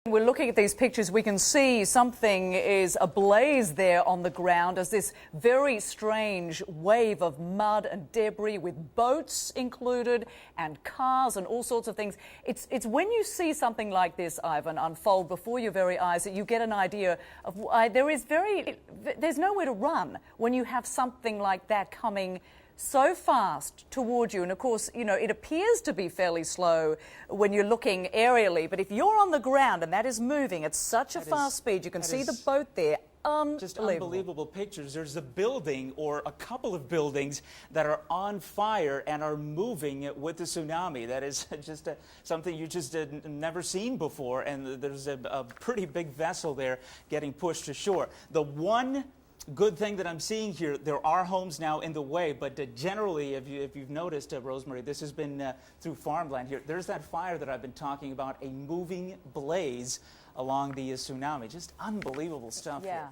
We're looking at these pictures. We can see something is ablaze there on the ground as this very strange wave of mud and debris with boats included and cars and all sorts of things. It's when you see something like this, Ivan, unfold before your very eyes that you get an idea of there's nowhere to run when you have something like that coming so fast towards you. And of course, you know, it appears to be fairly slow when you're looking aerially, but if you're on the ground and that is moving at such a fast speed, you can see the boat there. Just unbelievable pictures. There's a building or a couple of buildings that are on fire and are moving with the tsunami. That is just something you just never seen before, and there's a pretty big vessel there getting pushed to shore. The one good thing that I'm seeing here, there are homes now in the way, but generally, if you've noticed, Rosemary, this has been through farmland here. There's that fire that I've been talking about, a moving blaze along the tsunami. Just unbelievable stuff here.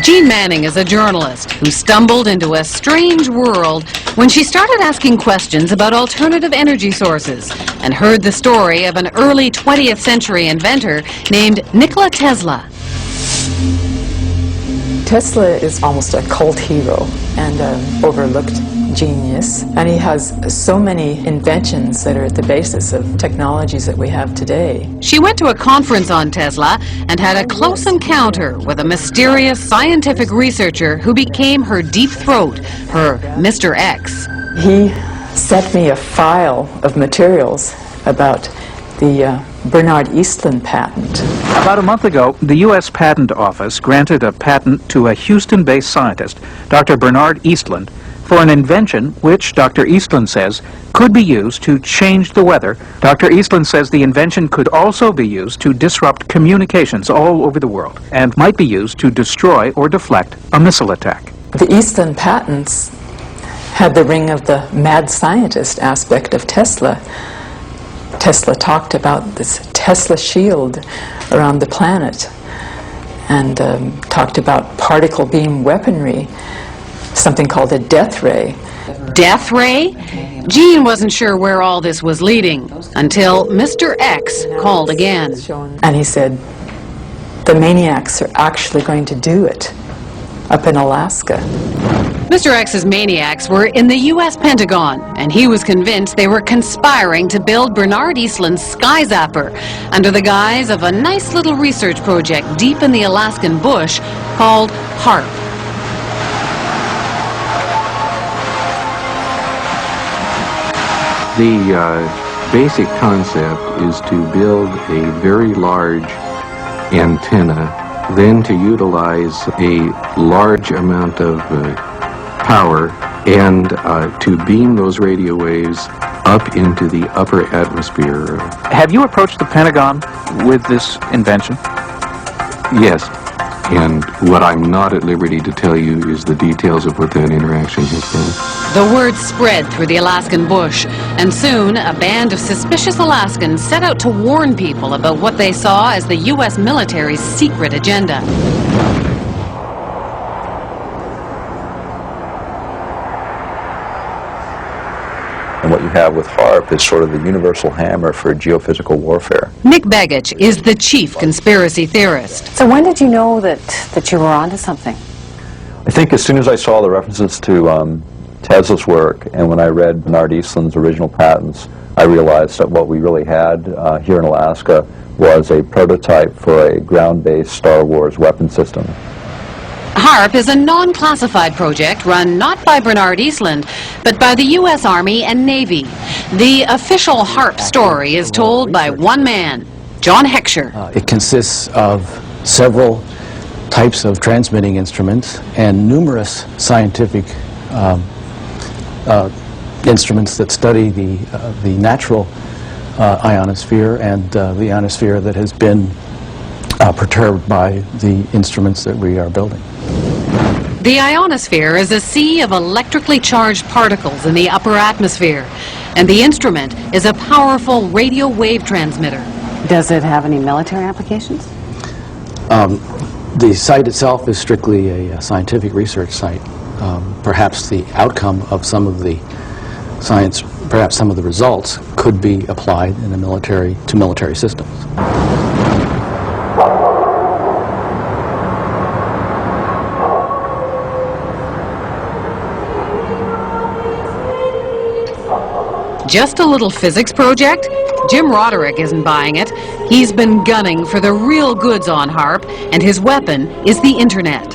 Jean Manning is a journalist who stumbled into a strange world when she started asking questions about alternative energy sources and heard the story of an early 20th century inventor named Nikola Tesla. Tesla is almost a cult hero and an overlooked genius, and he has so many inventions that are at the basis of technologies that we have today. She went to a conference on Tesla and had a close encounter with a mysterious scientific researcher who became her deep throat, her Mr. X. He sent me a file of materials about the Bernard Eastlund patent. About a month ago, the U.S. Patent Office granted a patent to a Houston-based scientist, Dr. Bernard Eastlund, for an invention which Dr. Eastlund says could be used to change the weather. Dr. Eastlund says the invention could also be used to disrupt communications all over the world and might be used to destroy or deflect a missile attack. The Eastlund patents had the ring of the mad scientist aspect of Tesla. Tesla talked about this Tesla shield around the planet and talked about particle beam weaponry, something called a death ray. Death ray? Jean wasn't sure where all this was leading until Mr. X called again. And he said, the maniacs are actually going to do it up in Alaska. Mr. X's maniacs were in the U.S. Pentagon, and he was convinced they were conspiring to build Bernard Eastlund's sky zapper under the guise of a nice little research project deep in the Alaskan bush called H.A.A.R.P. The basic concept is to build a very large antenna, then to utilize a large amount of power and to beam those radio waves up into the upper atmosphere. Have you approached the Pentagon with this invention? Yes, and what I'm not at liberty to tell you is the details of what that interaction has been. The word spread through the Alaskan bush, and soon a band of suspicious Alaskans set out to warn people about what they saw as the U.S. military's secret agenda. And what you have with H.A.A.R.P. is sort of the universal hammer for geophysical warfare. Nick Begich is the chief conspiracy theorist. So when did you know that you were onto something? I think as soon as I saw the references to Tesla's work, and when I read Bernard Eastlund's original patents, I realized that what we really had here in Alaska was a prototype for a ground-based Star Wars weapon system. H.A.A.R.P. is a non-classified project run not by Bernard Eastlund, but by the U.S. Army and Navy. The official H.A.A.R.P. story is told by one man, John H.A.A.R.P. It consists of several types of transmitting instruments and numerous scientific instruments that study the natural ionosphere and the ionosphere that has been perturbed by the instruments that we are building. The ionosphere is a sea of electrically charged particles in the upper atmosphere, and the instrument is a powerful radio wave transmitter. Does it have any military applications? The site itself is strictly a scientific research site. Perhaps the outcome of some of the science, perhaps some of the results could be applied in a military systems. Just a little physics project? Jim Roderick isn't buying it. He's been gunning for the real goods on HAARP, and his weapon is the internet.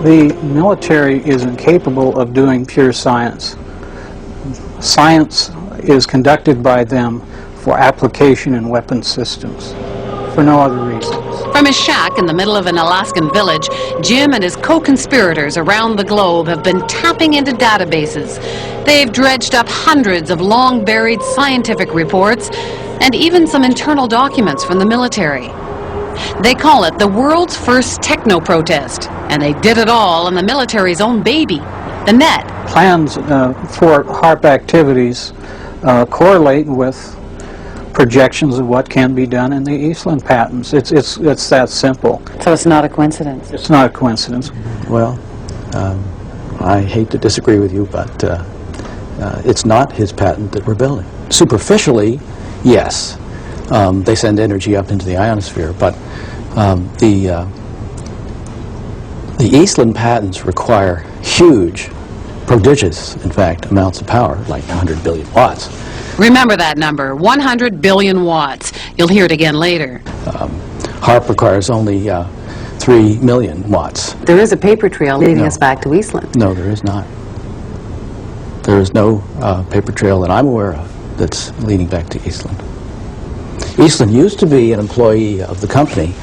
The military is incapable of doing pure science. Science is conducted by them for application in weapon systems, for no other reasons. From his shack in the middle of an Alaskan village, Jim and his co-conspirators around the globe have been tapping into databases. They've dredged up hundreds of long-buried scientific reports and even some internal documents from the military. They call it the world's first techno-protest, and they did it all on the military's own baby, the net. Plans for HAARP activities correlate with projections of what can be done in the Eastland patents. It's that simple. So it's not a coincidence? It's not a coincidence. Well, I hate to disagree with you, but it's not his patent that we're building. Superficially, yes. They send energy up into the ionosphere, but the Eastland patents require huge, prodigious, in fact, amounts of power, like 100 billion watts. Remember that number, 100 billion watts. You'll hear it again later. HAARP requires only 3 million watts. There is a paper trail leading us back to Eastland. No, there is not. There is no paper trail that I'm aware of that's leading back to Eastland. Eastland used to be an employee of the company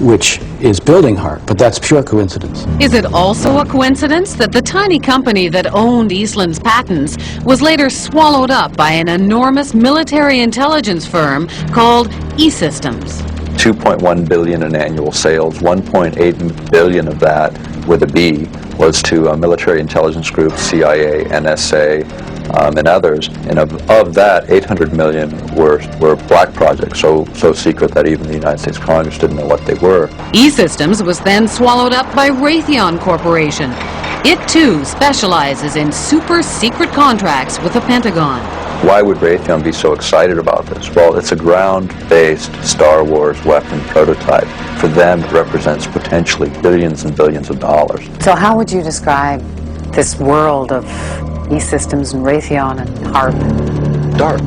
which is building HAARP, but that's pure coincidence. Is it also a coincidence that the tiny company that owned Eastland's patents was later swallowed up by an enormous military intelligence firm called E-Systems? 2.1 billion in annual sales, 1.8 billion of that, with a B, was to military intelligence groups, CIA, NSA, and others. And of that, 800 million were black projects, so secret that even the United States Congress didn't know what they were. E-Systems was then swallowed up by Raytheon Corporation. It too specializes in super secret contracts with the Pentagon. Why would Raytheon be so excited about this? Well, it's a ground-based Star Wars weapon prototype. For them, it represents potentially billions and billions of dollars. So how would you describe this world of E-Systems and Raytheon and HAARP? Dark.